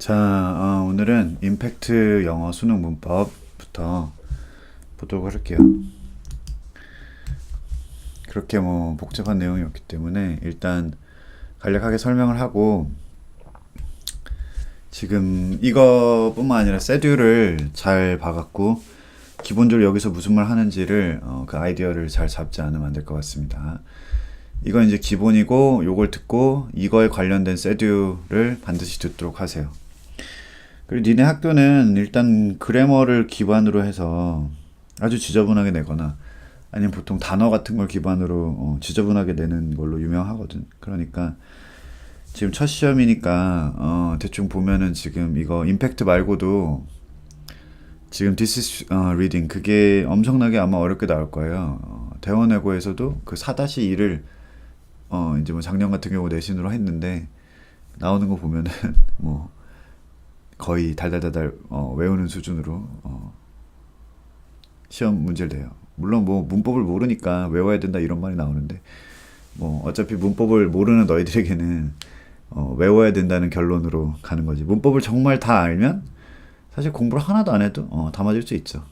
자, 오늘은 임팩트 영어 수능 문법부터 보도록 할게요. 그렇게 뭐 복잡한 내용이 없기 때문에 일단 간략하게 설명을 하고, 지금 이거뿐만 아니라 세듈을 잘 봐갖고 기본적으로 여기서 무슨 말 하는지를 그 아이디어를 잘 잡지 않으면 안 될 것 같습니다. 이건 이제 기본이고, 요걸 듣고 이거에 관련된 세듈을 반드시 듣도록 하세요. 그리고 니네 학교는 일단 그래머를 기반으로 해서 아주 지저분하게 내거나, 아니면 보통 단어 같은 걸 기반으로 지저분하게 내는 걸로 유명하거든. 그러니까 지금 첫 시험이니까 대충 보면은 지금 이거 임팩트 말고도 지금 This is reading 그게 엄청나게 아마 어렵게 나올 거예요. 대원외고에서도 그 4-2를 이제 뭐 작년 같은 경우 내신으로 했는데, 나오는 거 보면은 뭐 거의 달달달달 외우는 수준으로 시험 문제를 내요. 물론 뭐 문법을 모르니까 외워야 된다 이런 말이 나오는데, 뭐 어차피 문법을 모르는 너희들에게는 외워야 된다는 결론으로 가는 거지. 문법을 정말 다 알면 사실 공부를 하나도 안 해도 다 맞을 수 있죠.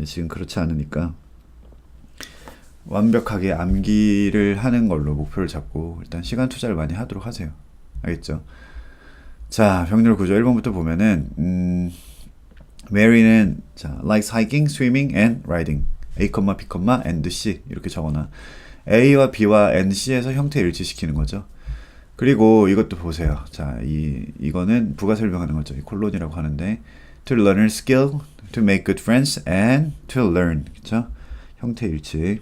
지금 그렇지 않으니까 완벽하게 암기를 하는 걸로 목표를 잡고 일단 시간 투자를 많이 하도록 하세요. 알겠죠? 자, 병렬 구조 1번부터 보면은 Mary는 자, likes hiking, swimming and riding. A, B, and C 이렇게 적어놔. A와 B와 and C에서 형태 일치시키는 거죠. 그리고 이것도 보세요. 자, 이거는 부가 설명하는 거죠. 이 콜론이라고 하는데, to learn a skill, to make good friends, and to learn. 그쵸? 형태 일치.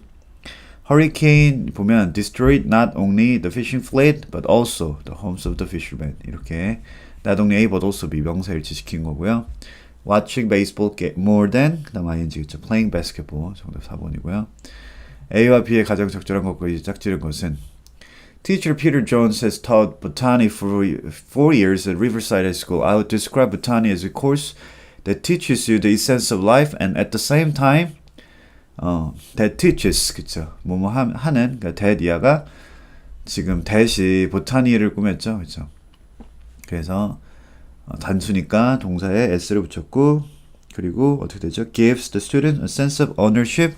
Hurricane 보면 destroyed not only the fishing fleet but also the homes of the fishermen. 이렇게 not only A but also B 명사 일치시킨 거고요. Watching baseball get more than 그다음 ing겠죠. Playing basketball 정답 4번이고요. A와 B의 가장 적절한 것과 이제 짝지른 것은 Teacher Peter Jones has taught botany for 4 years at Riverside High School. I would describe botany as a course that teaches you the essence of life and at the same time that teaches, 그쵸. 뭐뭐 하는, 그러니까 that 이하가 지금 that이 보타니를 꾸몄죠. 그쵸. 그래서 단수니까 동사에 s를 붙였고, 그리고 어떻게 되죠? gives the student a sense of ownership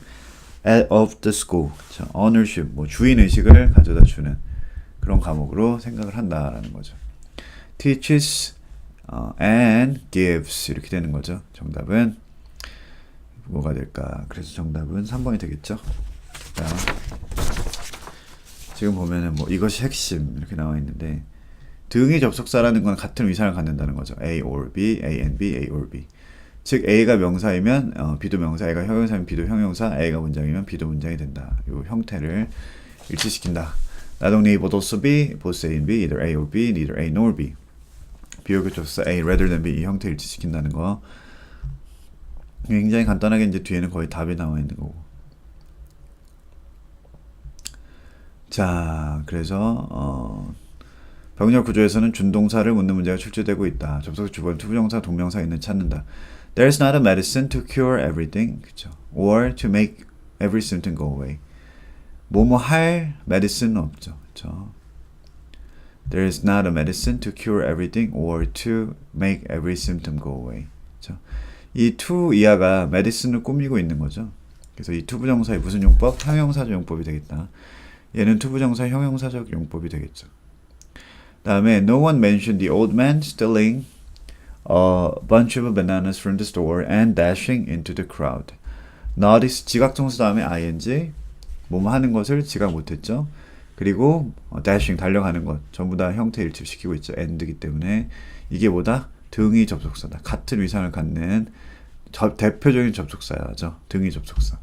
of the school. 그쵸. ownership, 뭐 주인의식을 가져다 주는 그런 과목으로 생각을 한다라는 거죠. teaches and gives 이렇게 되는 거죠. 정답은 뭐가 될까? 그래서 정답은 3번이 되겠죠. 자, 지금 보면은 뭐 이것이 핵심 이렇게 나와 있는데, 등위 접속사라는 건 같은 위상을 갖는다는 거죠. A or B, A and B, A or B. 즉 A가 명사이면 B도 명사, A가 형용사면 B도 형용사, A가 문장이면 B도 문장이 된다. 이 형태를 일치시킨다. Not only but also B, both A and B, either A or B, neither A nor B. 비교급 접속사 A rather than B 이 형태 일치시킨다는 거. 굉장히 간단하게 이제 뒤에는 거의 답이 나와 있는 거고. 자, 그래서 병렬 구조에서는 준동사를 묻는 문제가 출제되고 있다. 접속 주번 투부정사 동명사 있는 찾는다. There's not a medicine to cure everything, 그쵸? Or to make every symptom go away. 뭐뭐 할 medicine은 없죠, 그쵸? There's not a medicine to cure everything or to make every symptom go away. 그쵸? 이 to 이하가 medicine을 꾸미고 있는 거죠. 그래서 이 투부정사의 무슨 용법? 형용사적 용법이 되겠다. 얘는 투부정사 형용사적 용법이 되겠죠. 다음에 no one mentioned the old man stealing a bunch of bananas from the store and dashing into the crowd. notice 지각동사 다음에 ing 뭐뭐 하는 것을 지각 못했죠. 그리고 dashing 달려가는 것 전부 다 형태 일치시키고 있죠. and이기 때문에 이게 뭐다? 등위 접속사다. 같은 위상을 갖는 대표적인 접속사죠. 등위 접속사.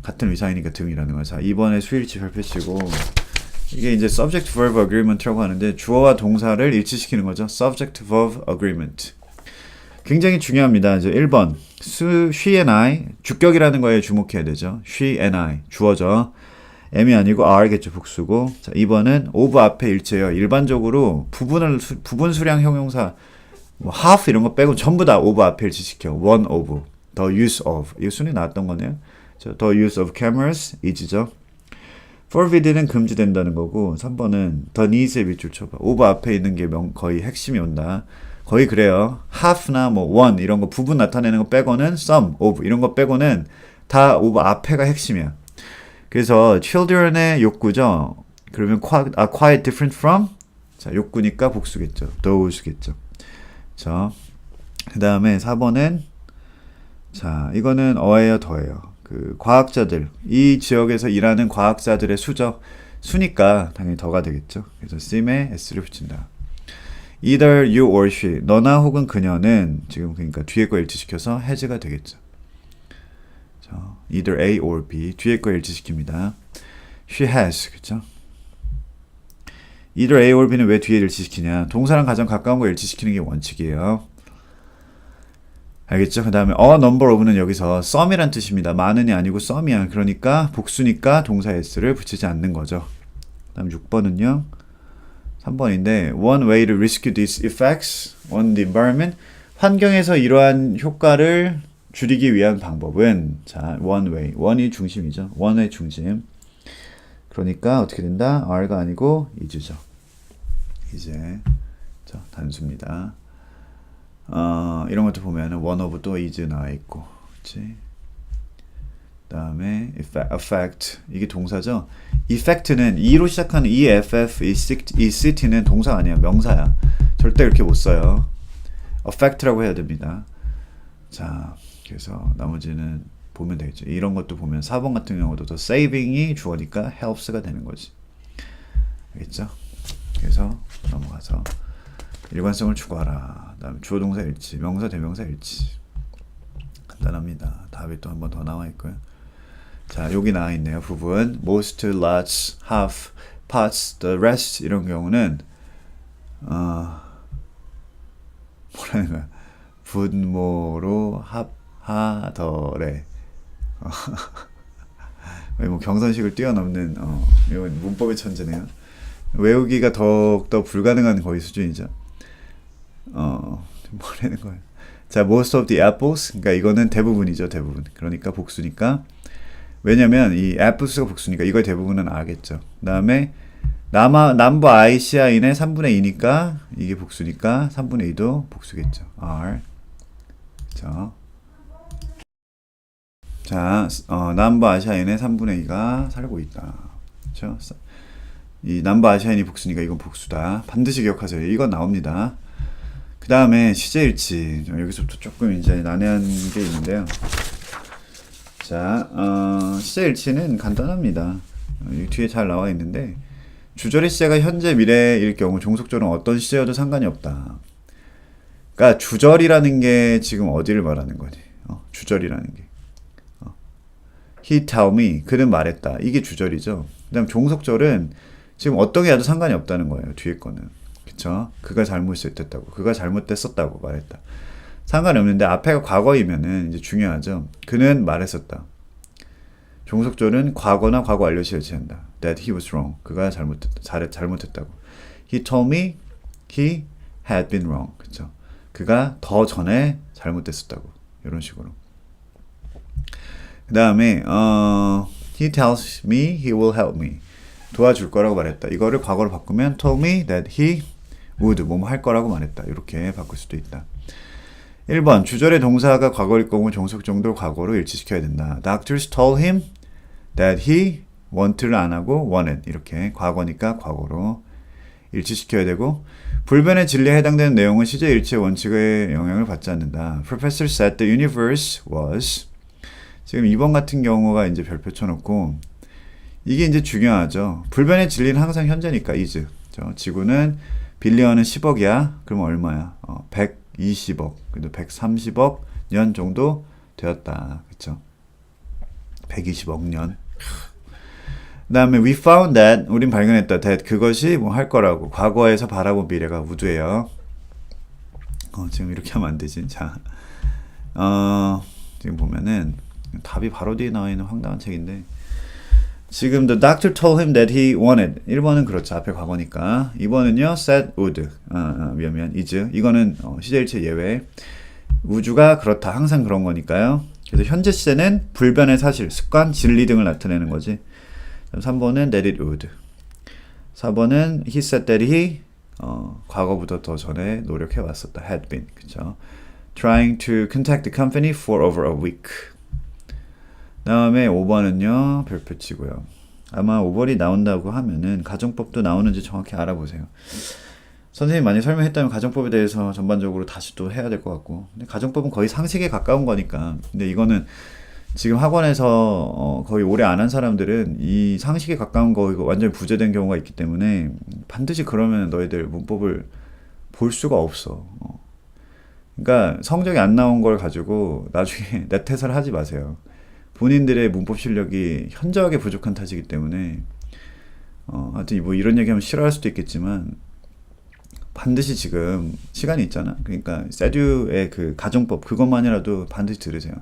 같은 위상이니까 등이라는 거죠. 자, 이번에 수일치 펼치고, 이게 이제 subject verb agreement라고 하는데 주어와 동사를 일치시키는 거죠. subject verb agreement. 굉장히 중요합니다. 이제 1번 she and I 주격이라는 거에 주목해야 되죠. she and I 주어죠. M이 아니고 R겠죠. 복수고. 자, 2번은 of 앞에 일체예요. 일반적으로 부분 수량 형용사 뭐 half 이런 거 빼고 전부 다 of 앞에 일치시켜. one of, the use of. 이거 순위 나왔던 거네요. the use of cameras is죠. forbidd는 금지된다는 거고, 3번은 the needs에 밑줄 쳐봐. of 앞에 있는 게 거의 핵심이 온다. 거의 그래요. half나 뭐 one 이런 거 부분 나타내는 거 빼고는 some, of 이런 거 빼고는 다 of 앞에가 핵심이야. 그래서 children의 욕구죠. 그러면 quite different from 자, 욕구니까 복수겠죠. those겠죠. 자, 그 다음에 4번은 자, 이거는 어예요, 더예요. 그 과학자들, 이 지역에서 일하는 과학자들의 수죠. 수니까 당연히 더가 되겠죠. 그래서 sim에 s를 붙인다. Either you or she, 너나 혹은 그녀는 지금 그러니까 뒤에 거 일치시켜서 has가 되겠죠. 자, either A or B, 뒤에 거 일치시킵니다. She has, 그쵸? either A or B는 왜 뒤에 일치시키냐? 동사랑 가장 가까운 거 일치시키는 게 원칙이에요. 알겠죠? 그 다음에 a number of는 여기서 some이란 뜻입니다. 많은이 아니고 some이야. 그러니까 복수니까 동사 s를 붙이지 않는 거죠. 그 다음 6번은요. 3번인데 one way to rescue these effects on the environment 환경에서 이러한 효과를 줄이기 위한 방법은 자 one way, one이 중심이죠. one의 중심. 그러니까 어떻게 된다? are가 아니고 is죠. 이제 자, 단수입니다. 이런 것도 보면은 one of 또 is 나와 있고, 그렇지? 그다음에 effect 이게 동사죠. effect는 e로 시작하는 eff, ect는 동사 아니야, 명사야. 절대 이렇게 못 써요. effect라고 해야 됩니다. 자, 그래서 나머지는 보면 되겠죠. 이런 것도 보면 4번 같은 경우도 더 saving이 주어니까 helps가 되는 거지. 알겠죠? 그래서 넘어가서 일관성을 추구하라. 그다음 주어 동사 일치, 명사 대명사 일치. 간단합니다. 답이 또 한 번 더 나와 있고요. 자, 여기 나와 있네요. 부분 most, lots, half, parts, the rest 이런 경우는 뭐라는 거야? 분모로 합하더래. 뭐 경선식을 뛰어넘는 이건 문법의 천재네요. 외우기가 더욱더 불가능한 거의 수준이죠. 뭐라는 거예요? 자, most of the apples. 그러니까 이거는 대부분이죠, 대부분. 그러니까 복수니까. 왜냐면 이 apples가 복수니까 이거의 대부분은 R겠죠. 그 다음에 남부 ICIN의 3분의 2니까 이게 복수니까 3분의 2도 복수겠죠. R. 그렇죠. 자, 남부 아시아인의 3분의 2가 살고 있다. 그렇죠? 이 남부 아시아인이 복수니까 이건 복수다. 반드시 기억하세요. 이건 나옵니다. 그 다음에 시제일치. 여기서부터 조금 이제 난해한 게 있는데요. 자, 시제일치는 간단합니다. 여기 뒤에 잘 나와 있는데 주절의 시제가 현재 미래일 경우 종속절은 어떤 시제여도 상관이 없다. 그러니까 주절이라는 게 지금 어디를 말하는 거지? 주절이라는 게. He tell me. 그는 말했다. 이게 주절이죠. 그 다음 종속절은 지금 어떤 게 해도 상관이 없다는 거예요. 뒤에 거는. 그쵸? 그가 잘못했다고. 그가 잘못됐었다고 말했다. 상관이 없는데 앞에가 과거이면은 이제 중요하죠. 그는 말했었다. 종속절은 과거나 과거 완료시를 취한다. That he was wrong. 그가 잘못했다고. He told me he had been wrong. 그쵸? 그가 더 전에 잘못됐었다고. 이런 식으로. 그 다음에 he tells me he will help me. 도와줄 거라고 말했다. 이거를 과거로 바꾸면 told me that he would 뭐뭐 할 거라고 말했다. 이렇게 바꿀 수도 있다. 1번 주절의 동사가 과거일 경우 종속 정도를 과거로 일치시켜야 된다. Doctors told him that he want를 안 하고 wanted. 이렇게 과거니까 과거로 일치시켜야 되고 불변의 진리에 해당되는 내용은 시제 일치의 원칙의 영향을 받지 않는다. Professor said the universe was 지금 2번 같은 경우가 이제 별표 쳐놓고 이게 이제 중요하죠. 불변의 진리는 항상 현재니까 is. 지구는 빌리언은 10억이야. 그러면 얼마야? 120억. 그래도 130억 년 정도 되었다. 그쵸? 120억 년. 그 다음에 we found that 우린 발견했다. that 그것이 뭐 할 거라고. 과거에서 바라본 미래가 우드예요. 지금 이렇게 하면 안 되지. 자, 지금 보면은 답이 바로 뒤에 나와 있는 황당한 책인데 지금 the doctor told him that he wanted 1번은 그렇죠. 앞에 과거니까 2번은요 said would 미안 is 이거는 시제일치 예외 우주가 그렇다 항상 그런 거니까요. 그래서 현재 시제는 불변의 사실, 습관, 진리 등을 나타내는 거지. 3번은 that it would 4번은 he said that he 과거보다 더 전에 노력해 왔었다. had been. 그쵸? trying to contact the company for over a week. 다음에 5번은요. 별표 치고요. 아마 5번이 나온다고 하면은 가정법도 나오는지 정확히 알아보세요. 선생님이 많이 설명했다면 가정법에 대해서 전반적으로 다시 또 해야 될 것 같고, 근데 가정법은 거의 상식에 가까운 거니까. 근데 이거는 지금 학원에서 거의 오래 안 한 사람들은 이 상식에 가까운 거 이거 완전히 부재된 경우가 있기 때문에 반드시 그러면 너희들 문법을 볼 수가 없어. 그러니까 성적이 안 나온 걸 가지고 나중에 내태설 하지 마세요. 본인들의 문법 실력이 현저하게 부족한 탓이기 때문에 하여튼 뭐 이런 얘기하면 싫어할 수도 있겠지만 반드시 지금 시간이 있잖아. 그러니까 세듀의 그 가정법 그것만이라도 반드시 들으세요.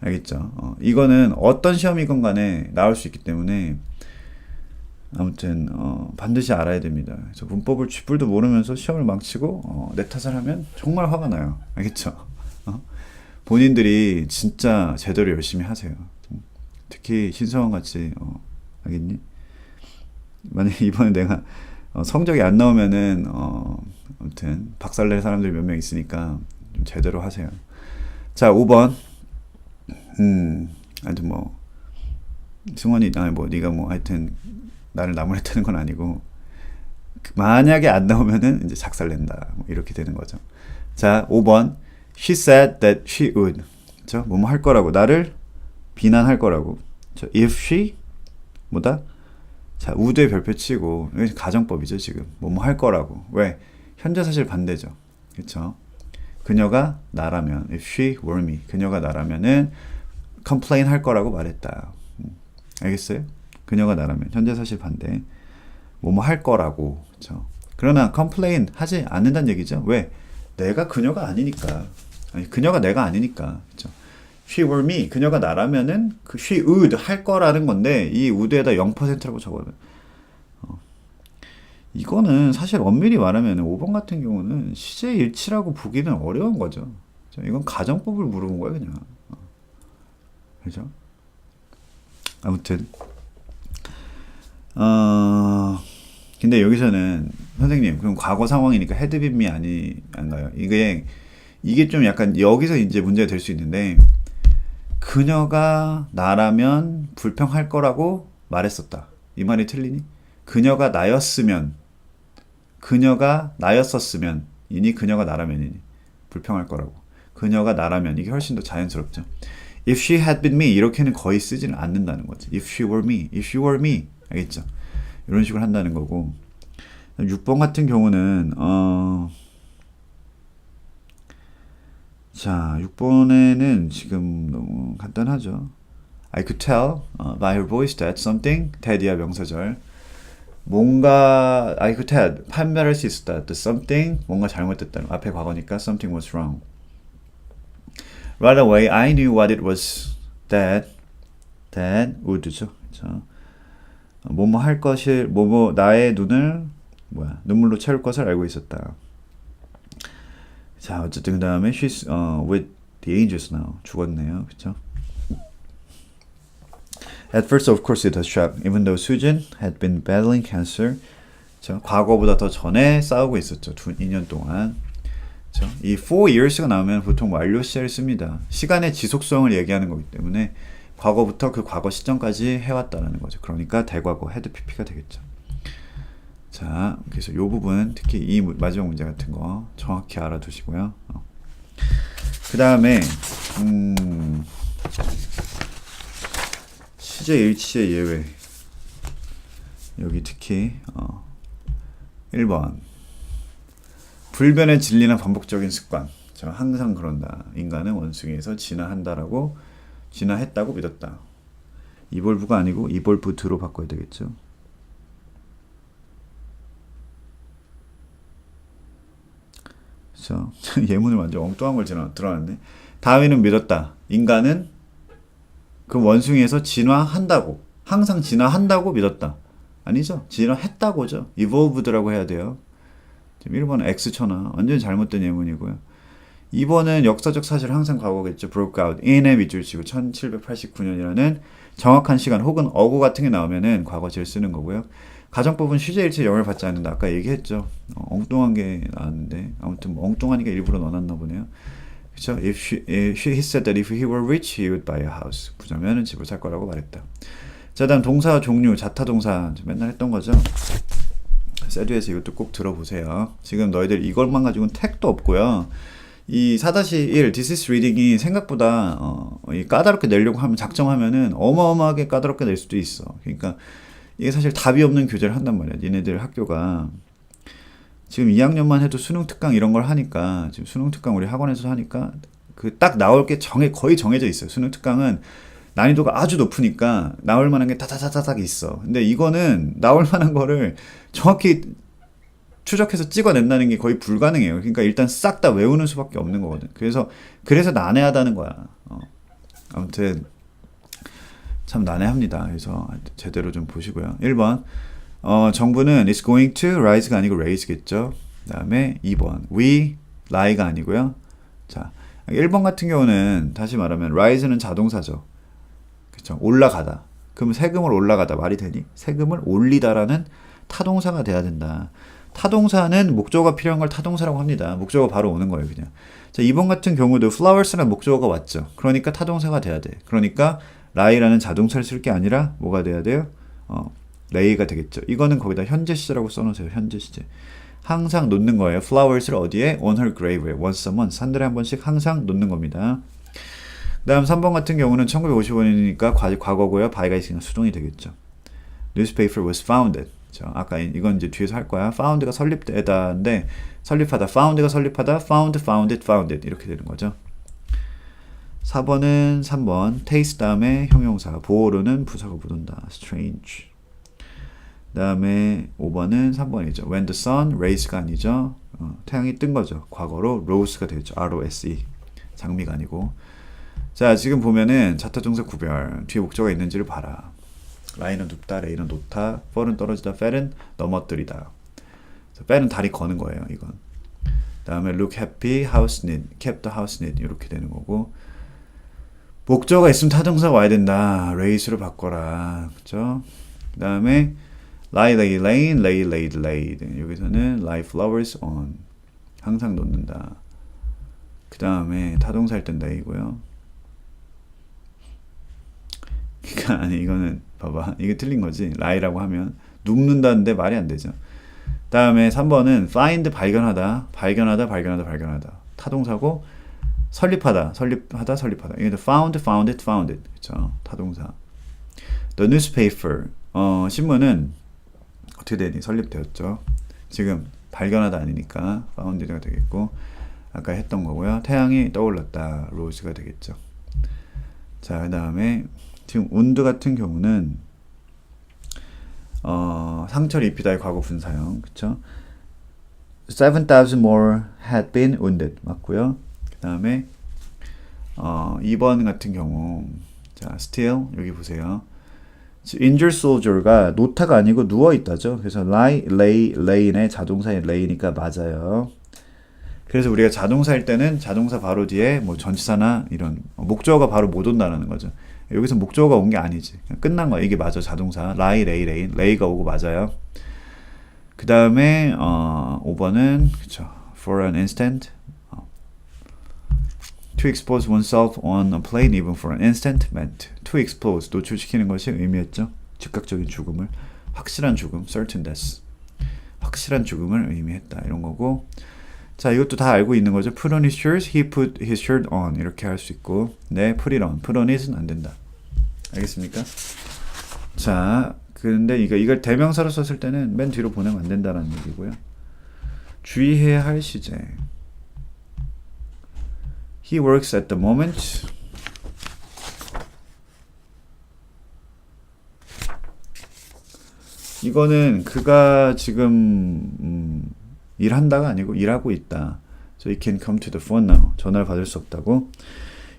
알겠죠? 이거는 어떤 시험이건 간에 나올 수 있기 때문에 아무튼 반드시 알아야 됩니다. 그래서 문법을 쥐뿔도 모르면서 시험을 망치고 내 탓을 하면 정말 화가 나요. 알겠죠? 본인들이 진짜 제대로 열심히 하세요. 특히 신성원 같이 알겠니? 만약에 이번에 내가 성적이 안 나오면은 아무튼 박살낼 사람들이 몇 명 있으니까 좀 제대로 하세요. 자, 5번. 하여튼 뭐 승원이 뭐 네가 뭐 하여튼 나를 나무랬다는 건 아니고 만약에 안 나오면은 이제 작살낸다 뭐 이렇게 되는 거죠. 자, 5번. She said that she would. 저 뭐뭐 할 거라고 나를 비난할 거라고. 저 if she 뭐다? 자, would에 별표 치고 이게 가정법이죠 지금. 뭐뭐 할 거라고. 왜? 현재사실 반대죠. 그렇죠? 그녀가 나라면 if she were me. 그녀가 나라면은 complain 할 거라고 말했다. 알겠어요? 그녀가 나라면 현재사실 반대. 뭐뭐 할 거라고. 그렇죠? 그러나 complain 하지 않는다는 얘기죠. 왜? 내가 그녀가 아니니까. 아니, 그녀가 내가 아니니까. 그렇죠? She were me. 그녀가 나라면은 그 she would 할 거라는 건데 이 would에다 0%라고 적어요. 이거는 사실 엄밀히 말하면 5번 같은 경우는 시제일치라고 보기는 어려운 거죠. 이건 가정법을 물어본 거예요, 그냥. 그죠? 아무튼 근데 여기서는 선생님 그럼 과거 상황이니까 had been me 아닌가요? 이게 좀 약간 여기서 이제 문제가 될 수 있는데 그녀가 나라면 불평할 거라고 말했었다. 이 말이 틀리니? 그녀가 나였었으면 이니 그녀가 나라면이니 불평할 거라고. 그녀가 나라면 이게 훨씬 더 자연스럽죠. If she had been me 이렇게는 거의 쓰지는 않는다는 거지. If she were me, if she were me 알겠죠? 이런 식으로 한다는 거고. 6번 같은 경우는 자 6번에는 지금 너무 간단하죠. I could tell by her voice that something that이야 명사절. 뭔가 I could tell 판별할 수 있었다. The something 뭔가 잘못됐다. 앞에 과거니까 something was wrong. Right away I knew what it was that would죠. 그렇죠? 뭐뭐 할 것을 뭐뭐 나의 눈을 눈물로 채울 것을 알고 있었다. 자 어쨌든 그 다음에 she's with the angels now 죽었네요. 그렇죠? At first, of course, it was shock, even though Susan had been battling cancer. 그렇죠? 과거보다 더 전에 싸우고 있었죠. 2년 동안. 그렇죠? 이 4 years가 나오면 보통 완료 시제를 씁니다. 시간의 지속성을 얘기하는 거기 때문에 과거부터 그 과거 시점까지 해왔다는 거죠. 그러니까 대과거 had pp가 되겠죠. 자, 그래서 이 부분 특히 이 마지막 문제 같은 거 정확히 알아두시고요. 그 다음에 시제 일치의 예외 여기 특히 1번 불변의 진리나 반복적인 습관. 저 항상 그런다. 인간은 원숭이에서 진화했다고 믿었다. 이볼브가 아니고 이볼브드로 바꿔야 되겠죠. 그렇죠. 예문을 완전 엉뚱한 걸 드러났네. 다윈은 믿었다. 인간은 그 원숭이에서 진화한다고. 항상 진화한다고 믿었다. 아니죠. 진화했다고죠. evolved라고 해야 돼요. 지금 1번은 X천화. 완전히 잘못된 예문이고요. 2번은 역사적 사실 항상 과거겠죠. broke out in의 밑줄 치고 1789년이라는 정확한 시간 혹은 어구 같은 게 나오면은 과거시를 쓰는 거고요. 가정법은 휴재일치 영향을 받지 않는다. 아까 얘기했죠. 엉뚱한 게 나왔는데 아무튼 뭐 엉뚱하니까 일부러 넣어놨나 보네요. 그쵸? He said that if he were rich, he would buy a house. 부자면은 집을 살 거라고 말했다. 자, 다음 동사 종류, 자타동사 맨날 했던 거죠. 세두에서 이것도 꼭 들어보세요. 지금 너희들 이걸만 가지고는 택도 없고요. 이 4-1 This is reading이 생각보다 이 까다롭게 내려고 하면 작정하면은 어마어마하게 까다롭게 낼 수도 있어. 그러니까 이게 사실 답이 없는 교재를 한단 말이야. 니네들 학교가 지금 2학년만 해도 수능 특강 이런 걸 하니까 지금 수능 특강 우리 학원에서 하니까 그 딱 나올 게 거의 정해져 있어요. 수능 특강은 난이도가 아주 높으니까 나올 만한 게 다다다닥 있어. 근데 이거는 나올 만한 거를 정확히 추적해서 찍어낸다는 게 거의 불가능해요. 그러니까 일단 싹 다 외우는 수밖에 없는 거거든. 그래서 난해하다는 거야. 아무튼 참 난해합니다. 그래서 제대로 좀 보시고요. 1번 정부는 is going to rise가 아니고 raise겠죠. 그 다음에 2번 we lie가 아니고요. 자, 1번 같은 경우는 다시 말하면 rise는 자동사죠. 그쵸? 올라가다. 그럼 세금을 올라가다 말이 되니? 세금을 올리다라는 타동사가 돼야 된다. 타동사는 목적어가 필요한 걸 타동사라고 합니다. 목적어가 바로 오는 거예요, 그냥. 자, 2번 같은 경우도 flowers라는 목적어가 왔죠. 그러니까 타동사가 돼야 돼. 그러니까 lie라는 자동사를 쓸 게 아니라 뭐가 돼야 돼요? lay가 되겠죠. 이거는 거기다 현재 시제라고 써놓으세요. 현재 시제. 항상 놓는 거예요. flowers를 어디에? on her grave에. once a month. 한 달에 한 번씩 항상 놓는 겁니다. 그 다음 3번 같은 경우는 1950원이니까 과거고요. by가 있으니까 수동이 되겠죠. newspaper was founded. 아까 이건 이제 뒤에서 할 거야. found가 설립되다인데 설립하다. found가 설립하다. found, founded, founded 이렇게 되는 거죠. 4번은 3번 taste 다음에 형용사. 보호로는 부사가 묻은다. strange. 그 다음에 5번은 3번이죠. when the sun raise가 아니죠. 태양이 뜬 거죠. 과거로 rose가 되죠. rose. 장미가 아니고. 자, 지금 보면은 자타동사 구별. 뒤에 목적어가 있는지를 봐라. 라이는 눕다, 레이는 놓다, fal은 떨어지다, fell은 넘어뜨리다. fell은 다리 거는 거예요, 이건. 그 다음에 look happy, house neat, kept the house neat 이렇게 되는 거고. 목적어가 있으면 타동사 와야 된다. raise로 바꿔라. 그죠? 그 다음에 lie, lay, laying, lay, laid, laid. 여기서는 lie flowers on. 항상 놓는다. 그 다음에 타동사일 땐 lay고요. 그러니까 아니 이거는 봐봐. 이게 틀린 거지. lie라고 하면 눕는다는데 말이 안 되죠. 다음에 3번은 find 발견하다. 발견하다. 타동사고 설립하다. 이게 found, founded, founded. 그렇죠? 타동사. The newspaper. 신문은 어떻게 되니? 설립되었죠. 지금 발견하다 아니니까 founded가 되겠고 아까 했던 거고요. 태양이 떠올랐다. rose가 되겠죠. 자, 그다음에 지금 wound 같은 경우는 상처를 입히다의 과거 분사형, 그쵸? 7,000 more had been wounded 맞고요. 그 다음에 2번 같은 경우 자 still 여기 보세요. injured soldier가 노타가 아니고 누워있다죠. 그래서 lie, lay, lay인의 자동사의 lay니까 맞아요. 그래서 우리가 자동사일 때는 자동사 바로 뒤에 뭐 전치사나 이런 목적어가 바로 못 온다는 거죠. 여기서 목적어가 온 게 아니지. 끝난 거야. 이게 맞아. 자동사. lie, lay, lay. lay가 오고 맞아요. 그 다음에 5번은 그쵸. for an instant. To expose oneself on a plane even for an instant meant. To expose. 노출시키는 것이 의미했죠. 즉각적인 죽음을. 확실한 죽음. certain death. 확실한 죽음을 의미했다. 이런 거고. 자, 이것도 다 알고 있는 거죠. put on his shirt, he put his shirt on 이렇게 할 수 있고 네, put it on, put on it은 안 된다. 알겠습니까? 자, 근데 이걸 대명사로 썼을 때는 맨 뒤로 보내면 안 된다는 얘기고요. 주의해야 할 시제. He works at the moment. 이거는 그가 지금 일한다가 아니고 일하고 있다. So he can come to the phone now. 전화를 받을 수 없다고.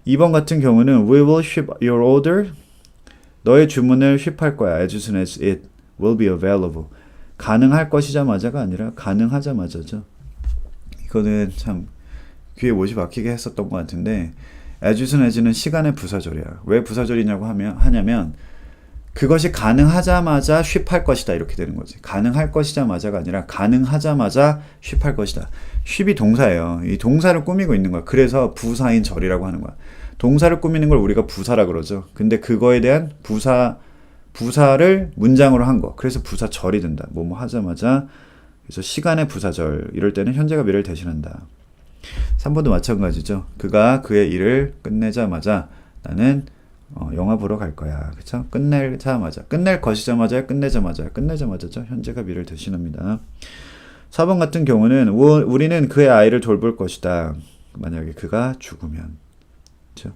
2번 같은 경우는 We will ship your order. 너의 주문을 ship할 거야. As soon as it will be available. 가능할 것이자마자가 아니라 가능하자마자죠. 이거는 참 귀에 못이 박히게 했었던 것 같은데 as soon as는 시간의 부사절이야. 왜 부사절이냐고 하냐면 그것이 가능하자마자 쉽할 것이다 이렇게 되는 거지. 가능할 것이자마자가 아니라 가능하자마자 쉽할 것이다. 쉽이 동사예요. 이 동사를 꾸미고 있는 거야. 그래서 부사인 절이라고 하는 거야. 동사를 꾸미는 걸 우리가 부사라 그러죠. 근데 그거에 대한 부사를 문장으로 한 거. 그래서 부사절이 된다. 뭐뭐 하자마자. 그래서 시간의 부사절. 이럴 때는 현재가 미래를 대신한다. 3번도 마찬가지죠. 그가 그의 일을 끝내자마자 나는 영화 보러 갈 거야. 그쵸? 끝내자마자. 끝낼 것이자마자, 끝내자마자죠. 현재가 미래를 대신합니다. 4번 같은 경우는 우리는 그의 아이를 돌볼 것이다. 만약에 그가 죽으면. 그쵸?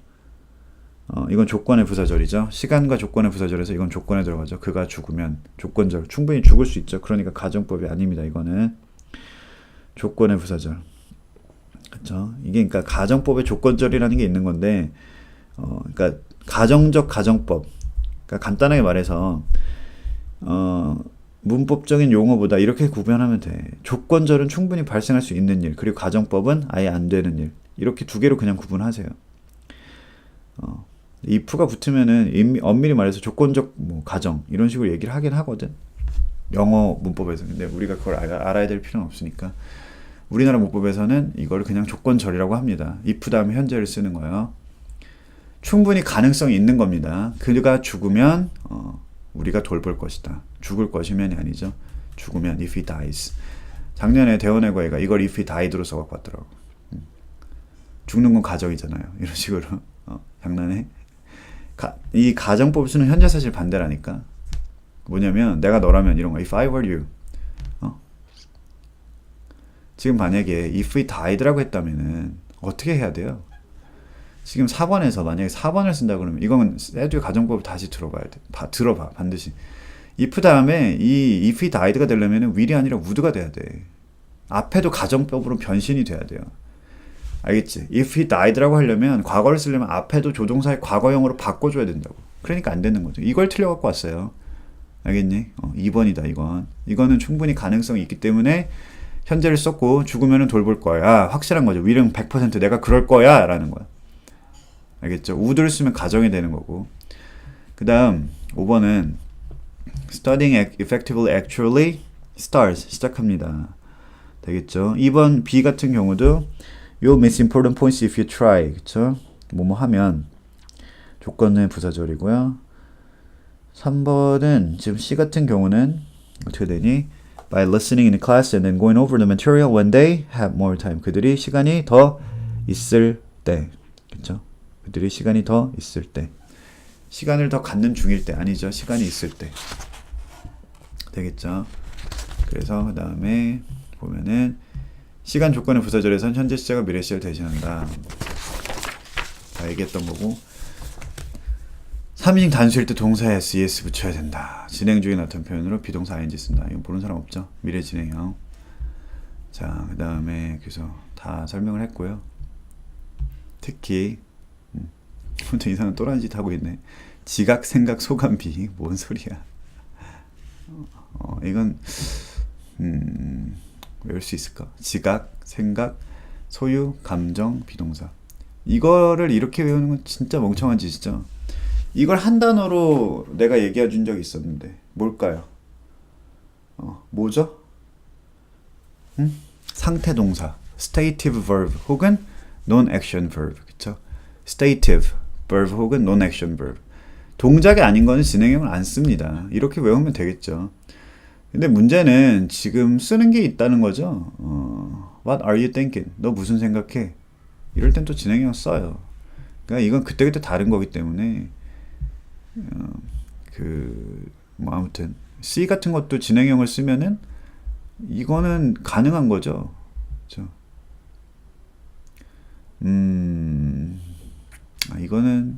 이건 조건의 부사절이죠. 시간과 조건의 부사절에서 이건 조건에 들어가죠. 그가 죽으면 조건절. 충분히 죽을 수 있죠. 그러니까 가정법이 아닙니다. 이거는 조건의 부사절. 그렇죠? 이게 그러니까 가정법의 조건절이라는 게 있는 건데, 그러니까 가정적 가정법. 그러니까 간단하게 말해서 문법적인 용어보다 이렇게 구분하면 돼. 조건절은 충분히 발생할 수 있는 일, 그리고 가정법은 아예 안 되는 일. 이렇게 두 개로 그냥 구분하세요. if가 붙으면은 엄밀히 말해서 조건적 뭐 가정 이런 식으로 얘기를 하긴 하거든. 영어 문법에서. 근데 우리가 그걸 알아야 될 필요는 없으니까. 우리나라 문법에서는 이걸 그냥 조건절이라고 합니다. if 다음에 현재를 쓰는 거예요. 충분히 가능성이 있는 겁니다. 그가 죽으면 우리가 돌볼 것이다. 죽을 것이면이 아니죠. 죽으면 if he dies. 작년에 대원외고 애가 이걸 if he died로 써갖고 왔더라고. 죽는 건 가정이잖아요. 이런 식으로 장난해. 이 가정법 쓰는 현재사실 반대라니까. 뭐냐면 내가 너라면 이런 거. If I were you. 지금 만약에 if he died라고 했다면은 어떻게 해야 돼요? 지금 4번에서 만약에 4번을 쓴다 그러면 이건 에듀의 가정법을 다시 들어봐야 돼. 들어봐 반드시. if 다음에 이 if he died가 되려면 will이 아니라 would가 돼야 돼. 앞에도 가정법으로 변신이 돼야 돼요. 알겠지? if he died라고 하려면 과거를 쓰려면 앞에도 조동사의 과거형으로 바꿔줘야 된다고. 그러니까 안 되는 거죠. 이걸 틀려갖고 왔어요. 알겠니? 2번이다 이건. 이거는 충분히 가능성이 있기 때문에 현재를 썼고 죽으면 돌볼 거야. 확실한 거죠. will은 100% 내가 그럴 거야 라는 거야. 알겠죠? would를 쓰면 가정이 되는 거고. 그 다음 5번은 studying effectively actually starts 시작합니다. 되겠죠? 2번 B 같은 경우도 You'll miss important points if you try. 그쵸? 뭐뭐 하면 조건의 부사절이고요. 3번은 지금 C 같은 경우는 어떻게 되니? By listening in class and then going over the material when they have more time. 그들이 시간이 더 있을 때. 그쵸? 그들이 시간이 더 있을 때. 시간을 더 갖는 중일 때. 아니죠. 시간이 있을 때. 되겠죠? 그래서 그 다음에 보면은 시간 조건의 부사절에선 현재 시제가 미래 시제를 대신한다. 다 얘기했던 거고. 3인칭 단수일 때 동사에 es 붙여야 된다. 진행 중에 나타난 표현으로 비동사 ing 쓴다. 이건 보는 사람 없죠? 미래 진행형. 자, 그 다음에 그래서 다 설명을 했고요. 특히 좀 이상한 또라이 짓 하고 있네. 지각, 생각, 소감, 비. 뭔 소리야. 이건 외울 수 있을까? 지각, 생각, 소유, 감정, 비동사. 이거를 이렇게 외우는 건 진짜 멍청한 짓이죠. 이걸 한 단어로 내가 얘기해 준 적이 있었는데 뭘까요? 뭐죠? 상태 동사, stative verb 혹은 non-action verb. 그쵸? stative verb 혹은 non-action verb. 동작이 아닌 거는 진행형을 안 씁니다. 이렇게 외우면 되겠죠. 근데 문제는 지금 쓰는 게 있다는 거죠. What are you thinking? 너 무슨 생각해? 이럴 땐 또 진행형 써요. 그러니까 이건 그때그때 다른 거기 때문에 뭐 아무튼 C 같은 것도 진행형을 쓰면은 이거는 가능한 거죠. 그렇죠? 이거는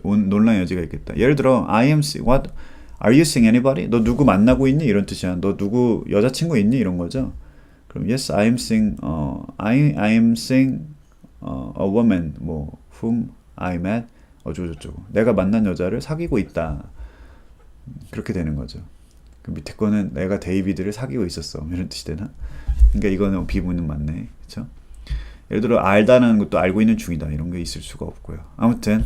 논란 여지가 있겠다. 예를 들어 I am what Are you seeing anybody? 너 누구 만나고 있니? 이런 뜻이야. 너 누구 여자친구 있니? 이런 거죠. 그럼 yes, I am seeing I am seeing a woman 뭐 whom I met 어쩌고저쩌고. 내가 만난 여자를 사귀고 있다. 그렇게 되는 거죠. 그 밑에 거는 내가 데이비드를 사귀고 있었어. 이런 뜻이 되나? 그러니까 이거는 비문은 맞네. 그렇죠? 예를 들어 알다는 것도 알고 있는 중이다. 이런 게 있을 수가 없고요. 아무튼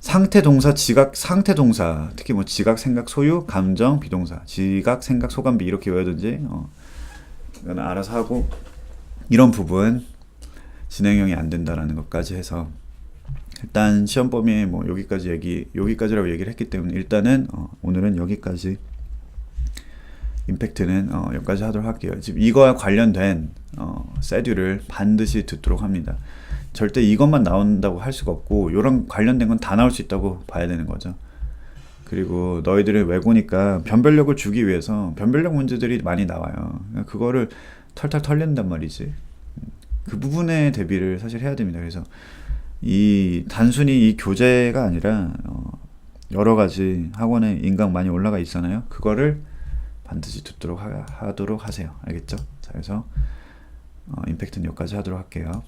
상태 동사, 지각, 상태 동사, 특히 뭐 지각, 생각, 소유, 감정, 비동사, 지각, 생각, 소감, 비 이렇게 외우든지 이건 알아서 하고, 이런 부분 진행형이 안 된다라는 것까지 해서 일단 시험 범위 뭐 여기까지라고 얘기를 했기 때문에 일단은 오늘은 여기까지, 임팩트는 여기까지 하도록 할게요. 지금 이거와 관련된 세듈을 반드시 듣도록 합니다. 절대 이것만 나온다고 할 수가 없고 이런 관련된 건 다 나올 수 있다고 봐야 되는 거죠. 그리고 너희들은 외고니까 변별력을 주기 위해서 변별력 문제들이 많이 나와요. 그거를 털털 털린단 말이지. 그 부분에 대비를 사실 해야 됩니다. 그래서 단순히 이 교재가 아니라 여러 가지 학원에 인강 많이 올라가 있잖아요. 그거를 반드시 듣도록 하도록 하세요. 알겠죠? 자, 그래서 임팩트는 여기까지 하도록 할게요.